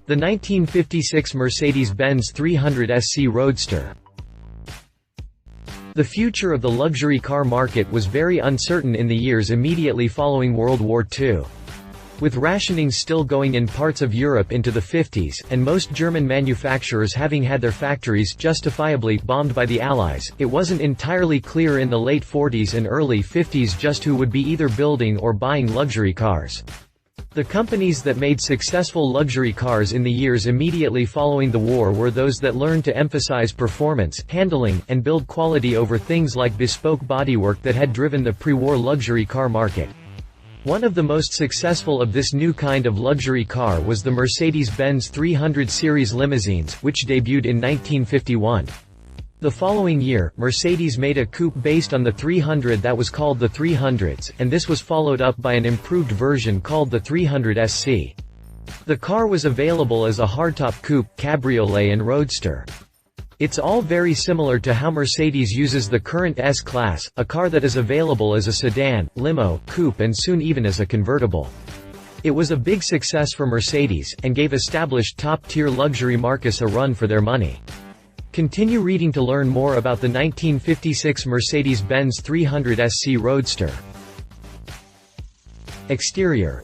The 1956 Mercedes-Benz 300 SC Roadster. The future of the luxury car market was very uncertain in the years immediately following World War II. With rationing still going in parts of Europe into the 50s, and most German manufacturers having had their factories justifiably bombed by the Allies, it wasn't entirely clear in the late 40s and early 50s just who would be either building or buying luxury cars. The companies that made successful luxury cars in the years immediately following the war were those that learned to emphasize performance, handling, and build quality over things like bespoke bodywork that had driven the pre-war luxury car market. One of the most successful of this new kind of luxury car was the Mercedes-Benz 300 series limousines, which debuted in 1951. The following year, Mercedes made a coupe based on the 300 that was called the 300s, and this was followed up by an improved version called the 300 SC. The car was available as a hardtop coupe, cabriolet and roadster. It's all very similar to how Mercedes uses the current S-Class, a car that is available as a sedan, limo, coupe and soon even as a convertible. It was a big success for Mercedes, and gave established top-tier luxury marques a run for their money. Continue reading to learn more about the 1956 Mercedes-Benz 300 SC Roadster. Exterior.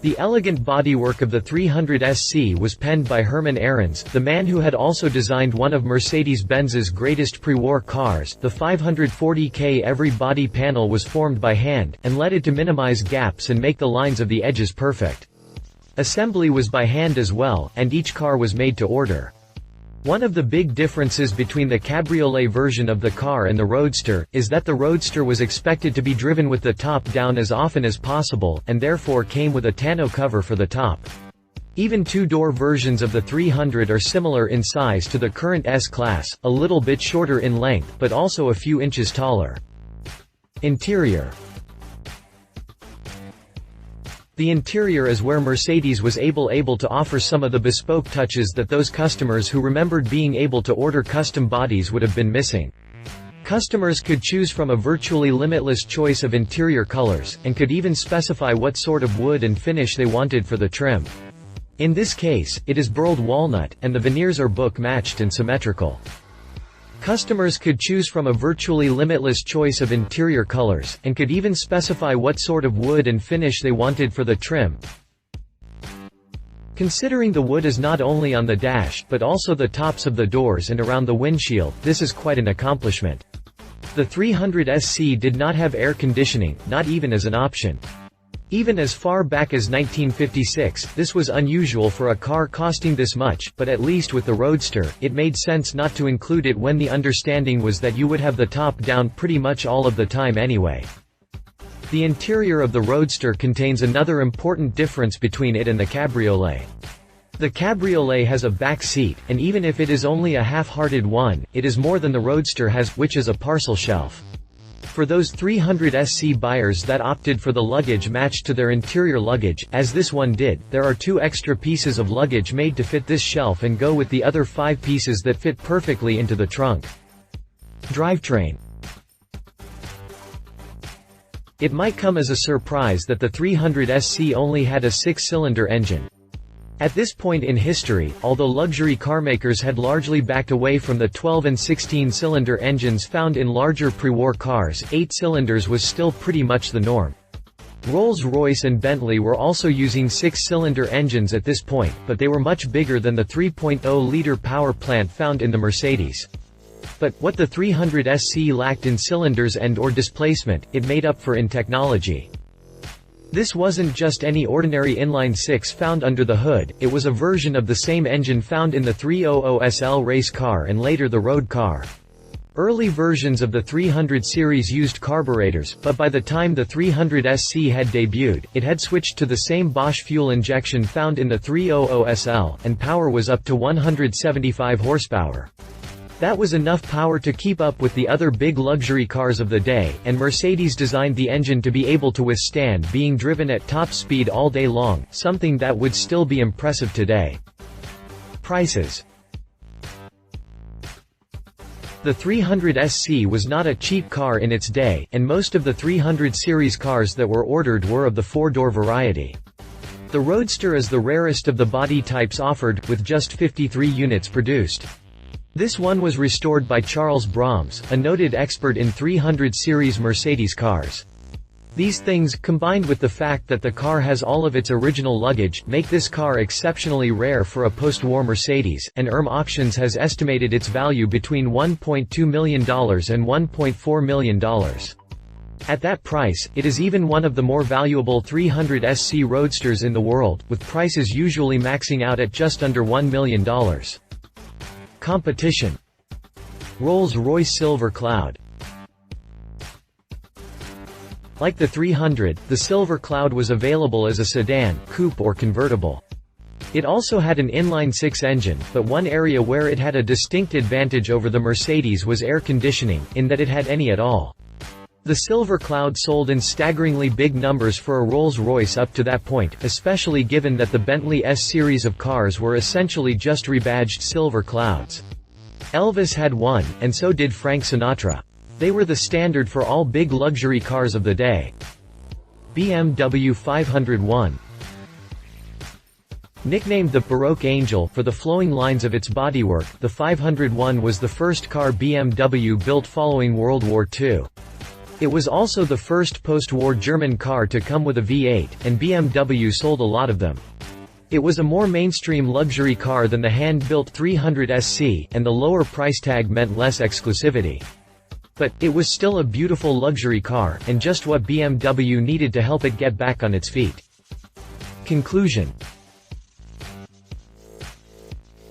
The elegant bodywork of the 300 SC was penned by Hermann Ahrens, the man who had also designed one of Mercedes-Benz's greatest pre-war cars, the 540K. Every body panel was formed by hand, and leaded to minimize gaps and make the lines of the edges perfect. Assembly was by hand as well, and each car was made to order. One of the big differences between the cabriolet version of the car and the Roadster, is that the Roadster was expected to be driven with the top down as often as possible, and therefore came with a tonneau cover for the top. Even two-door versions of the 300 are similar in size to the current S-Class, a little bit shorter in length but also a few inches taller. Interior. The interior is where Mercedes was able to offer some of the bespoke touches that those customers who remembered being able to order custom bodies would have been missing. Customers could choose from a virtually limitless choice of interior colors, and could even specify what sort of wood and finish they wanted for the trim. In this case, it is burled walnut, and the veneers are book-matched and symmetrical. Customers could choose from a virtually limitless choice of interior colors, and could even specify what sort of wood and finish they wanted for the trim. Considering the wood is not only on the dash, but also the tops of the doors and around the windshield, this is quite an accomplishment. The 300 SC did not have air conditioning, not even as an option. Even as far back as 1956, this was unusual for a car costing this much, but at least with the Roadster, it made sense not to include it when the understanding was that you would have the top down pretty much all of the time anyway. The interior of the Roadster contains another important difference between it and the cabriolet. The cabriolet has a back seat, and even if it is only a half-hearted one, it is more than the Roadster has, which is a parcel shelf. For those 300 SC buyers that opted for the luggage matched to their interior luggage, as this one did, there are 2 extra pieces of luggage made to fit this shelf and go with the other 5 pieces that fit perfectly into the trunk. Drivetrain. It might come as a surprise that the 300 SC only had a 6-cylinder engine. At this point in history, although luxury carmakers had largely backed away from the 12 and 16-cylinder engines found in larger pre-war cars, 8 cylinders was still pretty much the norm. Rolls-Royce and Bentley were also using 6-cylinder engines at this point, but they were much bigger than the 3.0-liter power plant found in the Mercedes. But, what the 300 SC lacked in cylinders and/or displacement, it made up for in technology. This wasn't just any ordinary inline-6 found under the hood, it was a version of the same engine found in the 300 SL race car and later the road car. Early versions of the 300 series used carburetors, but by the time the 300 SC had debuted, it had switched to the same Bosch fuel injection found in the 300 SL, and power was up to 175 horsepower. That was enough power to keep up with the other big luxury cars of the day, and Mercedes designed the engine to be able to withstand being driven at top speed all day long, something that would still be impressive today. Prices. The 300 SC was not a cheap car in its day, and most of the 300 series cars that were ordered were of the four-door variety. The Roadster is the rarest of the body types offered, with just 53 units produced. This one was restored by Charles Brahms, a noted expert in 300 series Mercedes cars. These things, combined with the fact that the car has all of its original luggage, make this car exceptionally rare for a post-war Mercedes, and Auctions has estimated its value between $1.2 million and $1.4 million. At that price, it is even one of the more valuable 300 SC Roadsters in the world, with prices usually maxing out at just under $1 million. Competition. Rolls-Royce Silver Cloud. Like the 300, the Silver Cloud was available as a sedan, coupe or convertible. It also had an inline-six engine, but one area where it had a distinct advantage over the Mercedes was air conditioning, in that it had any at all. The Silver Cloud sold in staggeringly big numbers for a Rolls-Royce up to that point, especially given that the Bentley S series of cars were essentially just rebadged Silver Clouds. Elvis had one, and so did Frank Sinatra. They were the standard for all big luxury cars of the day. BMW 501. Nicknamed the Baroque Angel for the flowing lines of its bodywork, the 501 was the first car BMW built following World War II. It was also the first post-war German car to come with a V8, and BMW sold a lot of them. It was a more mainstream luxury car than the hand-built 300 SC, and the lower price tag meant less exclusivity. But, it was still a beautiful luxury car, and just what BMW needed to help it get back on its feet. Conclusion.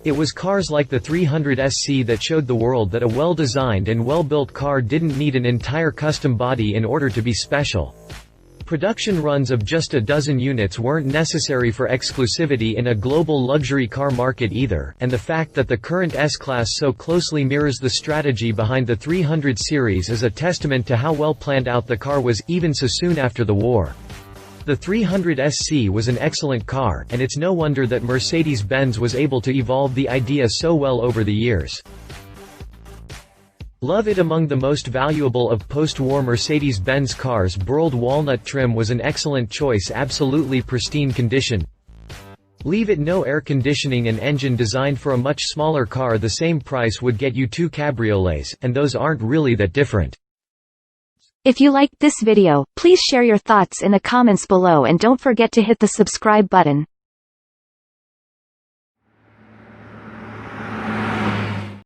It was cars like the 300 SC that showed the world that a well-designed and well-built car didn't need an entire custom body in order to be special. Production runs of just a dozen units weren't necessary for exclusivity in a global luxury car market either, and the fact that the current S-Class so closely mirrors the strategy behind the 300 series is a testament to how well planned out the car was, even so soon after the war. The 300 SC was an excellent car, and it's no wonder that Mercedes-Benz was able to evolve the idea so well over the years. Love it. Among the most valuable of post-war Mercedes-Benz cars, burled walnut trim was an excellent choice. Absolutely pristine condition. Leave it. No air conditioning and engine designed for a much smaller car. The same price would get you two cabriolets, and those aren't really that different. If you liked this video, please share your thoughts in the comments below and don't forget to hit the subscribe button.